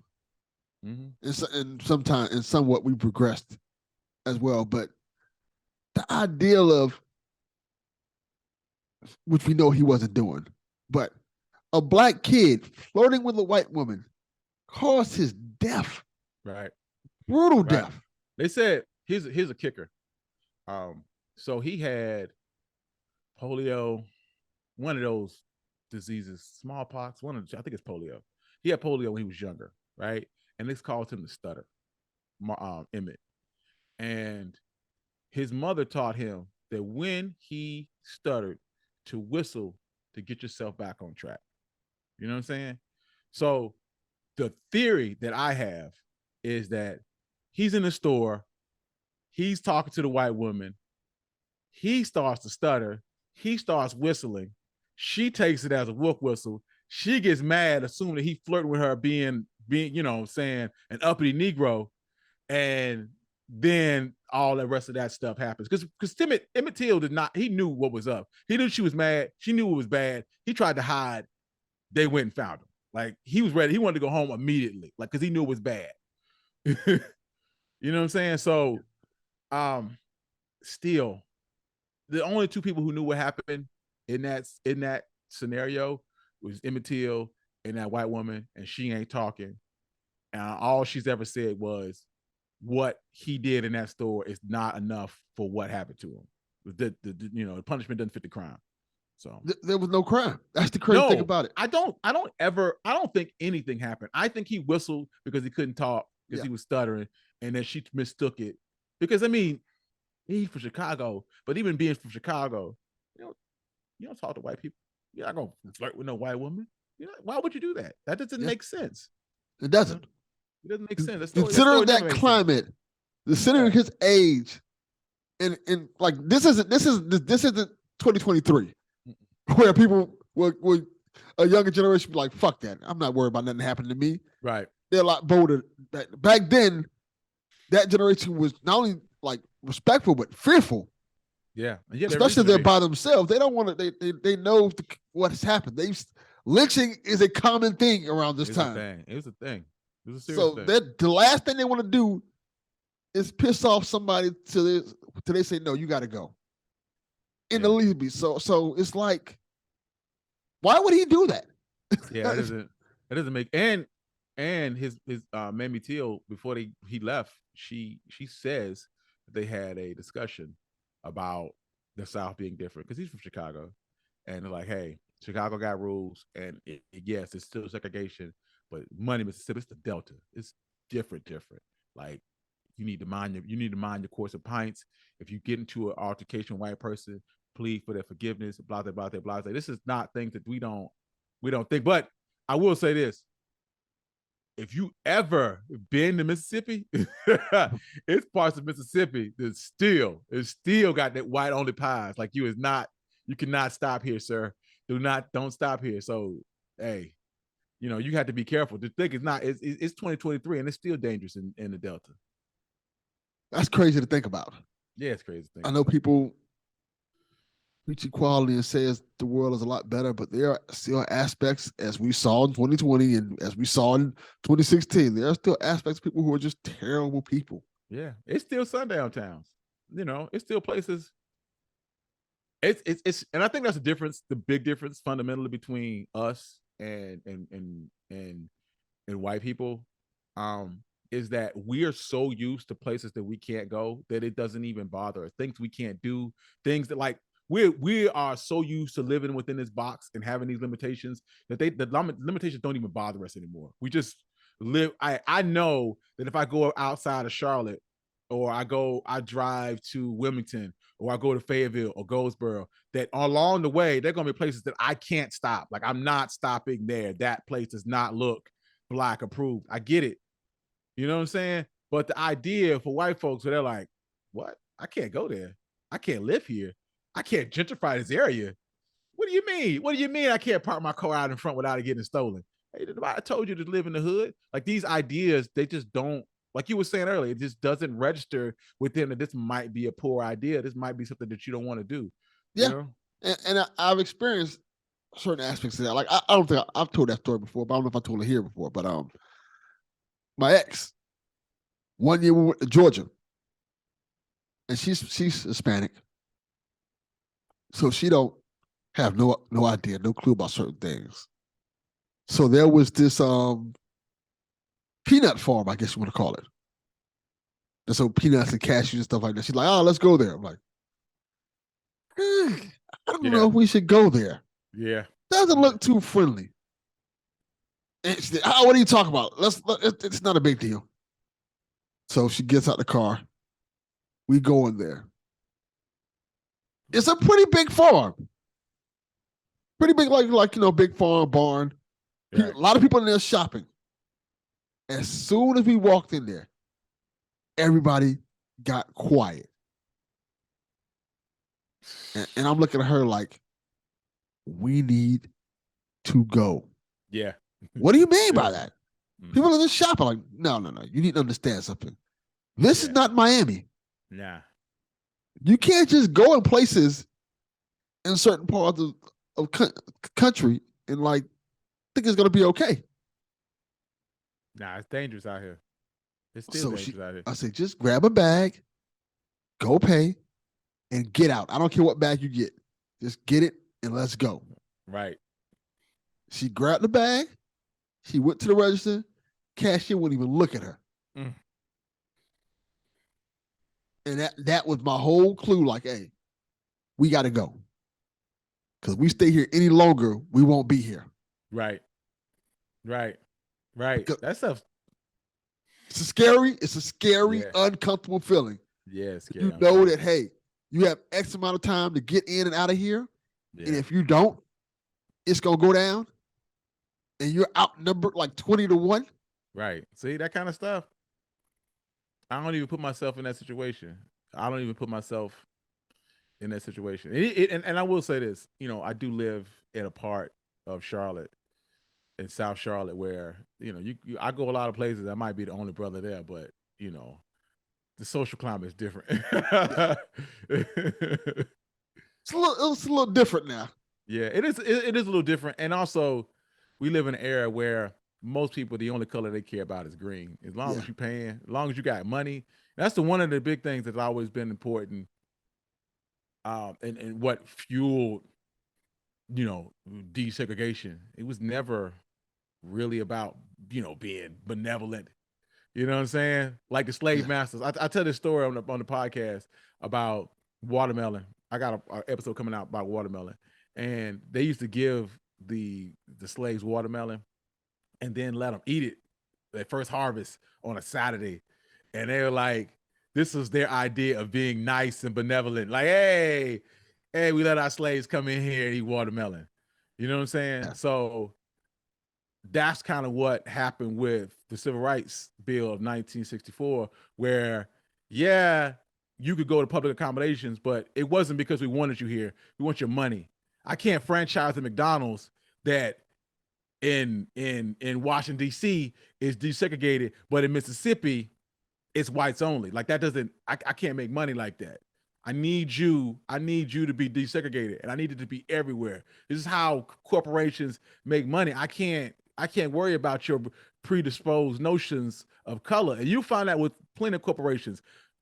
and sometimes and somewhat we've progressed as well. But the ideal of, which we know he wasn't doing, but a black kid flirting with a white woman caused his death. Right. Brutal death. They said here's a kicker. So he had polio, one of those diseases, smallpox, I think it's polio. He had polio when he was younger, right? And this caused him to stutter, Emmett. And his mother taught him that when he stuttered, to whistle to get yourself back on track. You know what I'm saying? So the theory that I have is that he's in the store, he's talking to the white woman, he starts to stutter, he starts whistling, she takes it as a wolf whistle, she gets mad, assuming that he flirting with her being, you know, saying an uppity Negro, and then all the rest of that stuff happens. Because Emmett Till did not, he knew what was up. He knew she was mad, she knew it was bad. He tried to hide, they went and found him. Like he was ready, he wanted to go home immediately, like because he knew it was bad. You know what I'm saying? So still, the only two people who knew what happened in that scenario was Emmett Till and that white woman, and she ain't talking. And all she's ever said was, what he did in that store is not enough for what happened to him. The punishment doesn't fit the crime. So there was no crime. That's the crazy thing about it. I don't think anything happened. I think he whistled because he couldn't talk, because he was stuttering, and then she mistook it. Because I mean, he's from Chicago, but even being from Chicago, you don't talk to white people. You're not gonna flirt with no white woman. Why would you do that? That doesn't make sense. It doesn't. It doesn't make sense. Considering that climate, considering his age, and like this isn't 2023, where people will a younger generation be like, "Fuck that! I'm not worried about nothing happening to me." Right. They're a lot bolder. Back then, that generation was not only like respectful but fearful. Yeah, especially if they're by themselves. They don't want to. They know what has happened. Lynching is a common thing around this time. It was a thing. It was a serious thing. The last thing they want to do is piss off somebody till they say, no, you got to go. In the least be. So it's like, why would he do that? Yeah, it doesn't make, and his Mamie Till, before he left, she says that they had a discussion about the South being different, because he's from Chicago, and they're like, hey, Chicago got rules, and yes, it's still segregation, but Money, Mississippi, it's the Delta. It's different. Like you need to mind your course of pints. If you get into an altercation with a white person, plead for their forgiveness, blah, blah, blah, blah, blah. This is not things that we don't think. But I will say this. If you ever been to Mississippi, it's parts of Mississippi that still got that white only pies. Like you cannot stop here, sir. Don't stop here. So, hey, you have to be careful. The thing is it's 2023 and it's still dangerous in the Delta. That's crazy to think about. Yeah, it's crazy to think I know people preach equality and says the world is a lot better, but there are still aspects, as we saw in 2020 and as we saw in 2016, there are still aspects of people who are just terrible people. Yeah, it's still sundown towns. It's still places. It's and I think that's the big difference fundamentally between us and white people, is that we are so used to places that we can't go that it doesn't even bother us. Things we can't do, things that like we are so used to living within this box and having these limitations that the limitations don't even bother us anymore. We just live. I know that if I go outside of Charlotte, or I drive to Wilmington, or I go to Fayetteville or Goldsboro, that along the way, there are going to be places that I can't stop. Like I'm not stopping there. That place does not look Black approved. I get it. You know what I'm saying? But the idea for white folks, where they're like, what? I can't go there. I can't live here. I can't gentrify this area. What do you mean? What do you mean I can't park my car out in front without it getting stolen? Hey, I told you to live in the hood. Like these ideas, they just don't, like you were saying earlier, it just doesn't register with them that this might be a poor idea. This might be something that you don't want to do. Yeah. You know? And I've experienced certain aspects of that. Like I don't think I've told that story before, but I don't know if I told it here before. But my ex, one year we went to Georgia, and she's Hispanic, so she don't have no idea, no clue about certain things. So there was this peanut farm, I guess you want to call it. There's some peanuts and cashews and stuff like that. She's like, oh, let's go there. I'm like, I don't know if we should go there. Yeah. Doesn't look too friendly. And she said, oh, what are you talking about? It's not a big deal. So she gets out the car. We go in there. It's a pretty big farm. Pretty big, like big farm, barn. Right. A lot of people in there shopping. As soon as we walked in there, everybody got quiet. And I'm looking at her like, we need to go. Yeah. What do you mean by that? People are just shopping. Like, no. You need to understand something. This is not Miami. Nah. You can't just go in places in certain parts of country and like think it's gonna be okay. Nah, it's dangerous out here. It's still dangerous out here. I say, just grab a bag, go pay, and get out. I don't care what bag you get. Just get it and let's go. Right. She grabbed the bag. She went to the register. Cashier wouldn't even look at her. And that was my whole clue. Like, hey, we got to go. Because we stay here any longer, we won't be here. Right. That stuff. It's a scary, uncomfortable feeling. Yeah, scary. You know that, hey, you have X amount of time to get in and out of here. Yeah. And if you don't, it's going to go down. And you're outnumbered like 20-1. Right. See, that kind of stuff. I don't even put myself in that situation. I don't even put myself in that situation. And I will say this, I do live in a part of Charlotte, in South Charlotte, where, I go a lot of places. I might be the only brother there, but, the social climate is different. It's a little different now. Yeah, it is. It is a little different. And also, we live in an era where most people, the only color they care about is green. As long as you're paying, as long as you got money. That's one of the big things that's always been important. And what fueled, desegregation. It was never really about, being benevolent. You know what I'm saying? Like the slave masters. I tell this story on the podcast about watermelon. I got an episode coming out about watermelon. And they used to give the slaves watermelon and then let them eat it, their first harvest, on a Saturday. And they were like, this was their idea of being nice and benevolent. Like, hey, we let our slaves come in here and eat watermelon. You know what I'm saying? Yeah. So that's kind of what happened with the Civil Rights Bill of 1964, where, you could go to public accommodations, but it wasn't because we wanted you here. We want your money. I can't franchise the McDonald's that in Washington, D.C. is desegregated, but in Mississippi, it's whites only. Like that doesn't, I can't make money like that. I need you to be desegregated, and I need it to be everywhere. This is how corporations make money. I can't worry about your predisposed notions of color. And you find that with plenty of corporations.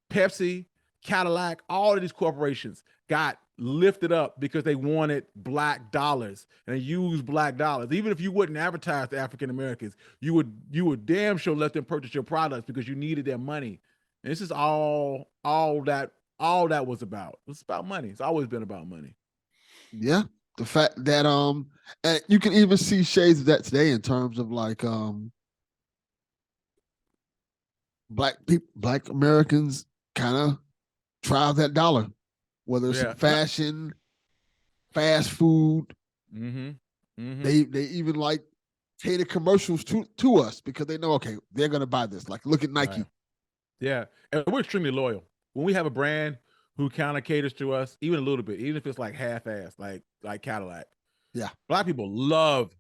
Pepsi, Cadillac, all of these corporations got lifted up because they wanted black dollars and use black dollars. Even if you wouldn't advertise to African Americans, you would damn sure let them purchase your products because you needed their money. And this is all that was about. It's about money. It's always been about money. Yeah. The fact that and you can even see shades of that today in terms of like black Americans kind of drive that dollar, whether it's in fashion, fast food. They even like cater commercials to us because they know, okay, they're gonna buy this. Like, look at Nike. Yeah, and we're extremely loyal. When we have a brand who kind of caters to us, even a little bit, even if it's like half-assed, like Cadillac. Yeah. Black people love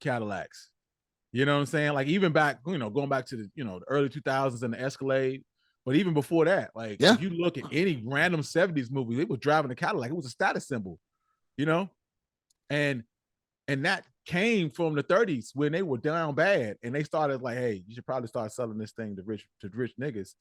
Cadillacs. You know what I'm saying? Like even back, going back to the early 2000s and the Escalade, but even before that, like Yeah. if you look at any random 70s movie, they were driving a Cadillac. It was a status symbol, and that came from the 30s when they were down bad and they started like, hey, you should probably start selling this thing to rich niggas.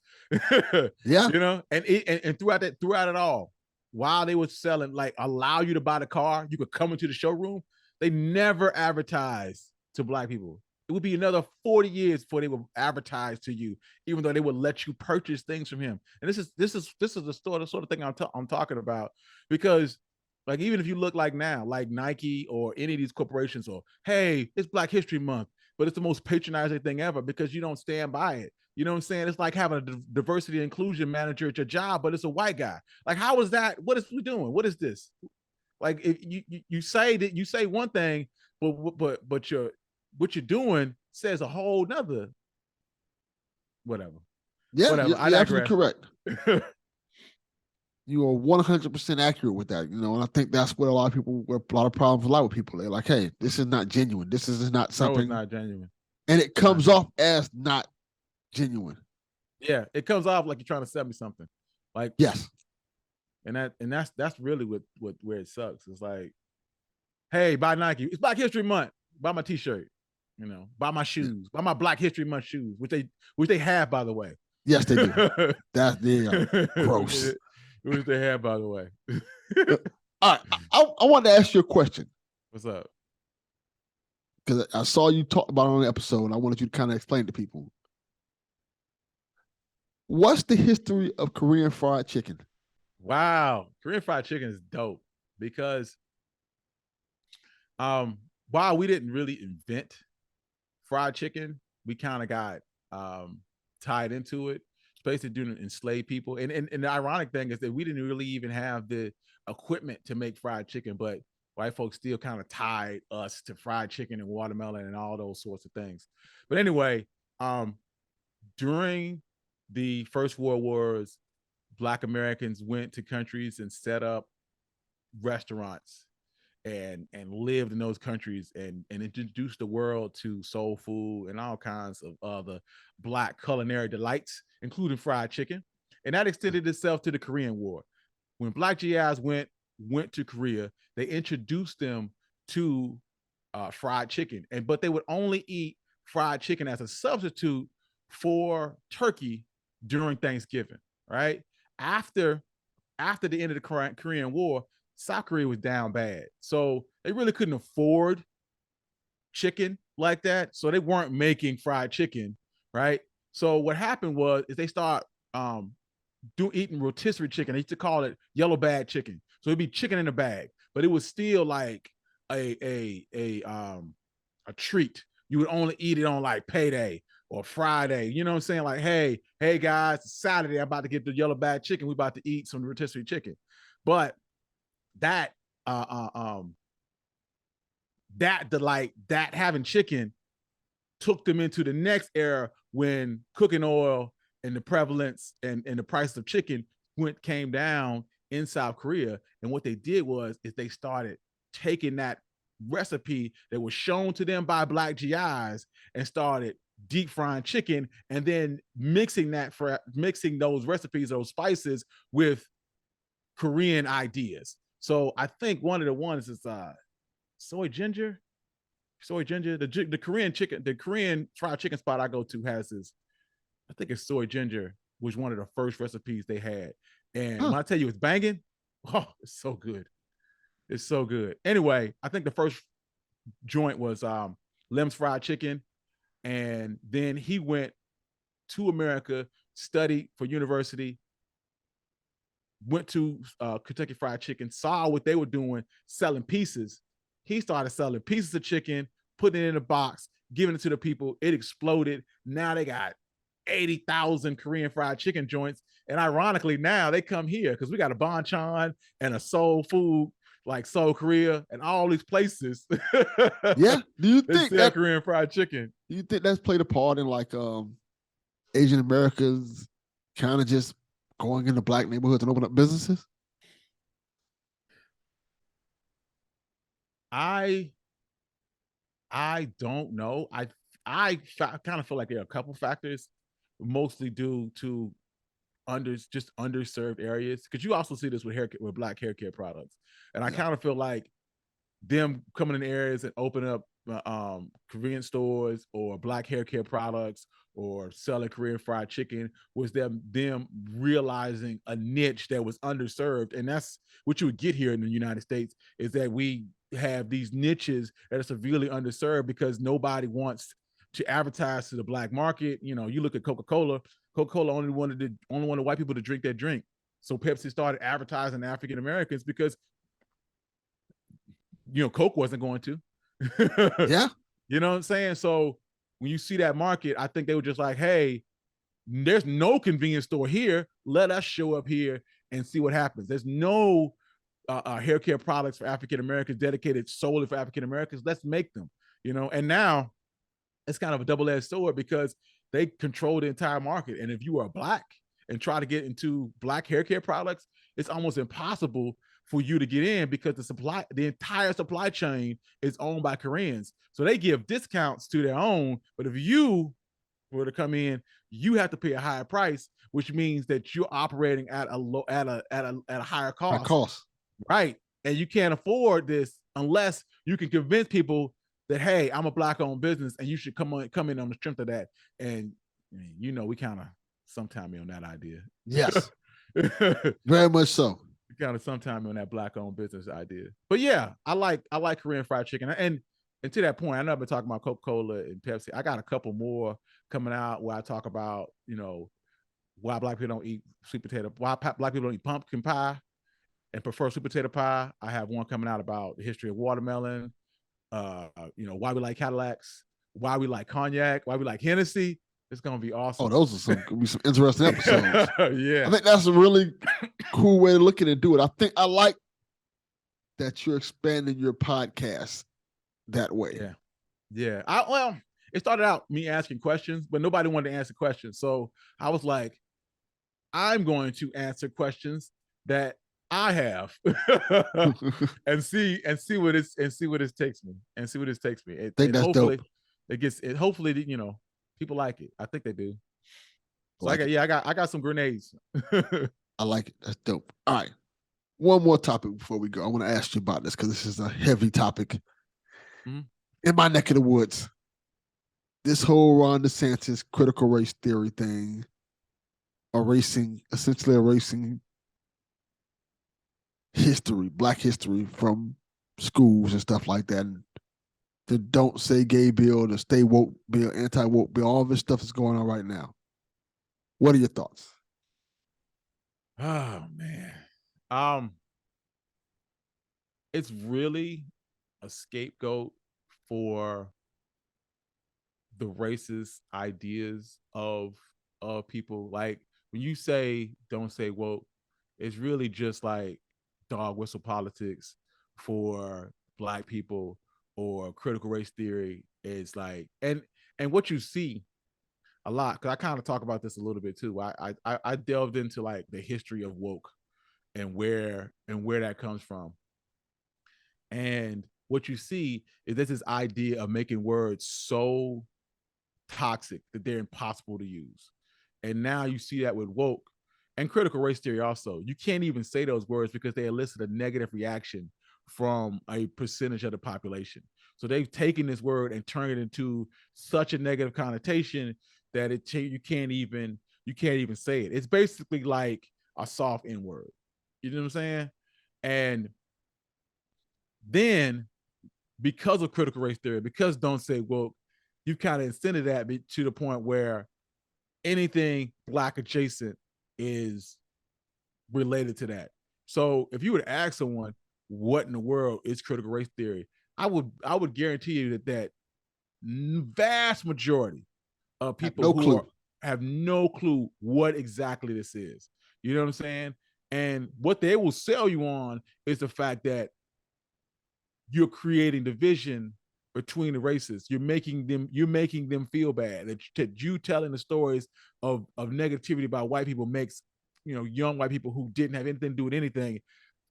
Yeah. And throughout it all, while they were selling, like allow you to buy the car, you could come into the showroom. They never advertised to Black people. It would be another 40 years before they would advertise to you, even though they would let you purchase things from him. And this is the sort of thing I'm talking about, because like even if you look like now, like Nike or any of these corporations, or hey, it's Black History Month, but it's the most patronizing thing ever because you don't stand by it. You know what I'm saying? It's like having a diversity and inclusion manager at your job, but it's a white guy. Like, how is that? What is we doing? What is this? Like, if you say that you say one thing, but what you're doing says a whole nother. Whatever. Yeah. Whatever. You're absolutely correct. You are 100% accurate with that, and I think that's what a lot of problems lie with people. They're like, hey, this is not genuine. This is not something. No, it's not genuine. And it comes off as not genuine. Yeah, it comes off like you're trying to sell me something. Like, yes. And that's really what where it sucks. It's like, hey, buy Nike. It's Black History Month. Buy my t-shirt. Buy my shoes. Buy my Black History Month shoes, which they have, by the way. Yes, they do. That's gross. Which they have, by the way. All right, I wanted to ask you a question. What's up? Because I saw you talk about it on the episode, and I wanted you to kind of explain to people. What's the history of Korean fried chicken? Wow, Korean fried chicken is dope because, while we didn't really invent fried chicken, we kind of got tied into it. Basically doing enslaved people. And the ironic thing is that we didn't really even have the equipment to make fried chicken, but white folks still kind of tied us to fried chicken and watermelon and all those sorts of things. But anyway, during the First World Wars, Black Americans went to countries and set up restaurants and lived in those countries and introduced the world to soul food and all kinds of other Black culinary delights, including fried chicken. And that extended itself to the Korean War. When Black GIs went to Korea, they introduced them to fried chicken, but they would only eat fried chicken as a substitute for turkey during Thanksgiving, right? After the end of the Korean War, South Korea was down bad. So they really couldn't afford chicken like that. So they weren't making fried chicken, right? So what happened was they start eating rotisserie chicken. They used to call it yellow bag chicken. So it'd be chicken in a bag, but it was still like a treat. You would only eat it on like payday or Friday. You know what I'm saying? Like, hey guys, it's Saturday, I'm about to get the yellow bag chicken. We about to eat some rotisserie chicken. But that having chicken took them into the next era when cooking oil and the prevalence and the price of chicken came down in South Korea. And what they did was they started taking that recipe that was shown to them by Black GIs and started deep frying chicken and then mixing those recipes, those spices with Korean ideas. So I think one of the ones is soy ginger. The Korean chicken, the Korean fried chicken spot I go to has this. I think it's soy ginger, was one of the first recipes they had. And when I tell you it's banging, oh, it's so good. It's so good. Anyway, I think the first joint was Lem's Fried Chicken, and then he went to America, studied for university, went to Kentucky Fried Chicken, saw what they were doing, selling pieces. He started selling pieces of chicken, putting it in a box, giving it to the people. It exploded. Now they got 80,000 Korean fried chicken joints. And ironically, now they come here because we got a Bonchon and a Soul Food, like Seoul Korea, and all these places. Yeah. Do you think that Korean fried chicken? Do you think that's played a part in like Asian Americans kind of just going into black neighborhoods and open up businesses? I don't know. I kind of feel like there are a couple factors, mostly due to just underserved areas. Because you also see this with black hair care products, and I kind of feel like them coming in areas and opening up Korean stores or black hair care products or selling Korean fried chicken was them realizing a niche that was underserved. And that's what you would get here in the United States, is that we have these niches that are severely underserved because nobody wants to advertise to the black market. You know, you look at Coca-Cola. Coca-Cola only wanted white people to drink that drink. So Pepsi started advertising African Americans because Coke wasn't going to. Yeah. You know what I'm saying? So when you see that market, I think they were just like, hey, there's no convenience store here. Let us show up here and see what happens. There's no hair care products for African Americans dedicated solely for African Americans. Let's make them, and now it's kind of a double-edged sword because they control the entire market. And if you are black and try to get into black hair care products, it's almost impossible for you to get in because the entire supply chain is owned by Koreans. So they give discounts to their own, but if you were to come in, you have to pay a higher price, which means that you're operating at a higher cost. Right. And you can't afford this unless you can convince people that, hey, I'm a black owned business and you should come in on the strength of that. And we kind of sometime on that idea. Yes. Very much so. Kind of sometime on that black owned business idea. But yeah, I like Korean fried chicken. And to that point, I know I've been talking about Coca-Cola and Pepsi. I got a couple more coming out where I talk about, why black people don't eat sweet potato, why black people don't eat pumpkin pie and prefer sweet potato pie. I have one coming out about the history of watermelon, why we like Cadillacs, why we like cognac, why we like Hennessy. It's gonna be awesome. Oh, those are some interesting episodes. Yeah, I think that's a really cool way to look at it and do it. I like that you're expanding your podcast that way. Yeah. It started out me asking questions, but nobody wanted to answer questions. So I was like, I'm going to answer questions that I have and see what it takes me. I think that's hopefully dope. Hopefully, people like it. I think they do. So I got some grenades. I like it. That's dope. All right. One more topic before we go. I want to ask you about this because this is a heavy topic. Mm-hmm. In my neck of the woods, this whole Ron DeSantis critical race theory thing, essentially erasing history, black history from schools and stuff like that. And the Don't Say Gay bill, the Stay Woke bill, anti-woke bill, all this stuff is going on right now. What are your thoughts? Oh man. It's really a scapegoat for the racist ideas of people. Like when you say don't say woke, it's really just like dog whistle politics for black people, or critical race theory is like, and what you see a lot, because I kind of talk about this a little bit too. I delved into like the history of woke and where that comes from. And what you see is this idea of making words so toxic that they're impossible to use. And now you see that with woke and critical race theory also. You can't even say those words because they elicit a negative reaction from a percentage of the population. So they've taken this word and turned it into such a negative connotation that you can't even say it. It's basically like a soft N word. You know what I'm saying? And then because of critical race theory, because don't say woke, you kind of incented that to the point where anything black adjacent is related to that. So if you would ask someone what in the world is critical race theory, I would guarantee you that vast majority of people have no clue what exactly this is. You know what I'm saying? And what they will sell you on is the fact that you're creating division between the races. You're making them feel bad. That you telling the stories of negativity about white people makes, young white people who didn't have anything to do with anything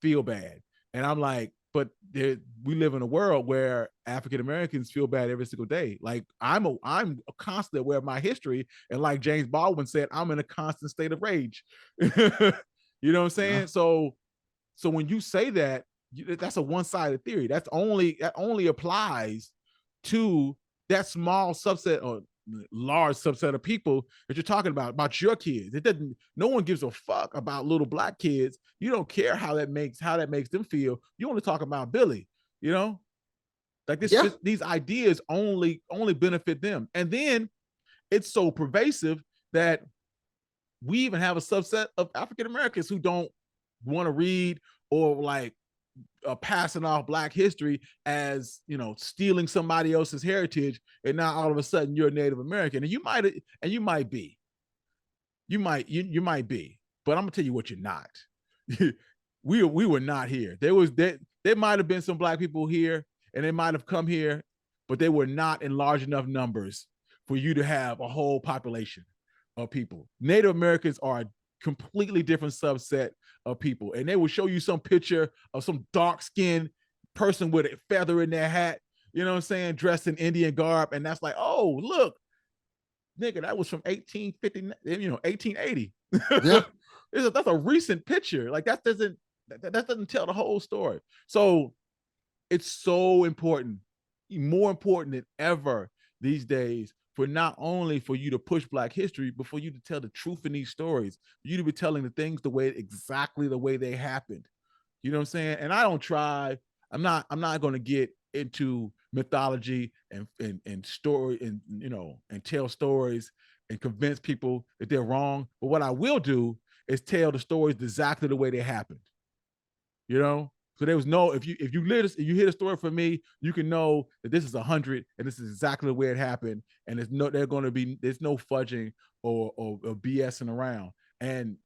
feel bad. And I'm like, but we live in a world where African Americans feel bad every single day. Like I'm constantly aware of my history, and like James Baldwin said, I'm in a constant state of rage. You know what I'm saying? Yeah. So when you say that, that's a one-sided theory. That only applies to that small subset or large subset of people that you're talking about your kids. It doesn't. No one gives a fuck about little black kids. You don't care how that makes them feel. You only talk about Billy. Like this. Yeah. These ideas only benefit them, and then it's so pervasive that we even have a subset of African Americans who don't want to read or like passing off Black history as stealing somebody else's heritage, and now all of a sudden you're a Native American, and you might be, but I'm gonna tell you what you're not. we were not here. There might have been some Black people here, and they might have come here, but they were not in large enough numbers for you to have a whole population of people. Native Americans are a completely different subset of people, and they will show you some picture of some dark-skinned person with a feather in their hat, you know what I'm saying, dressed in Indian garb, and that's like, oh, look, nigga, that was from 1850, 1880. Yeah. That's a recent picture. Like that doesn't tell the whole story. So it's so important, more important than ever these days, for not only for you to push Black history, but for you to tell the truth in these stories, for you to be telling the things exactly the way they happened. You know what I'm saying? And I don't try. I'm not going to get into mythology and story and tell stories and convince people that they're wrong. But what I will do is tell the stories exactly the way they happened. So there was no, if you hear the story from me, you can know that this is 100 and this is exactly the way it happened, and there's no fudging or BSing around. And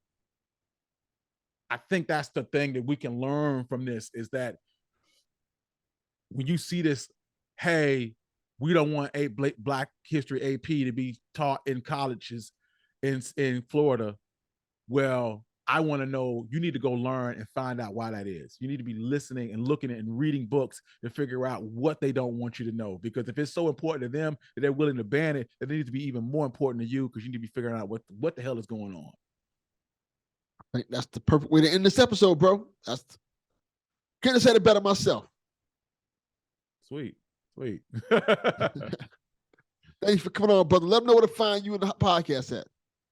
I think that's the thing that we can learn from this, is that when you see this, hey, we don't want Black history AP to be taught in colleges in Florida. Well, I want to know, you need to go learn and find out why that is. You need to be listening and looking at and reading books to figure out what they don't want you to know. Because if it's so important to them that they're willing to ban it, it needs to be even more important to you, because you need to be figuring out what the hell is going on. I think that's the perfect way to end this episode, bro. Couldn't have said it better myself. Sweet. Thanks for coming on, brother. Let them know where to find you in the podcast at.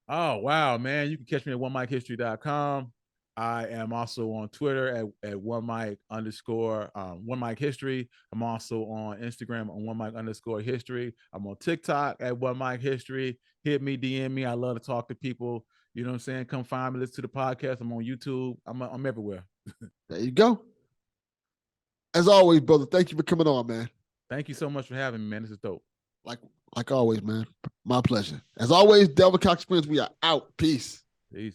Oh, wow, man. You can catch me at onemikehistory.com. I am also on Twitter at @1mike_1mikehistory. I'm also on Instagram on @1mike_history. I'm on TikTok at 1mikehistory. Hit me, DM me. I love to talk to people. You know what I'm saying? Come find me, listen to the podcast. I'm on YouTube. I'm everywhere. There you go. As always, brother, thank you for coming on, man. Thank you so much for having me, man. This is dope. Like always, man. My pleasure. As always, Delvin Cox Experience, we are out. Peace. Peace.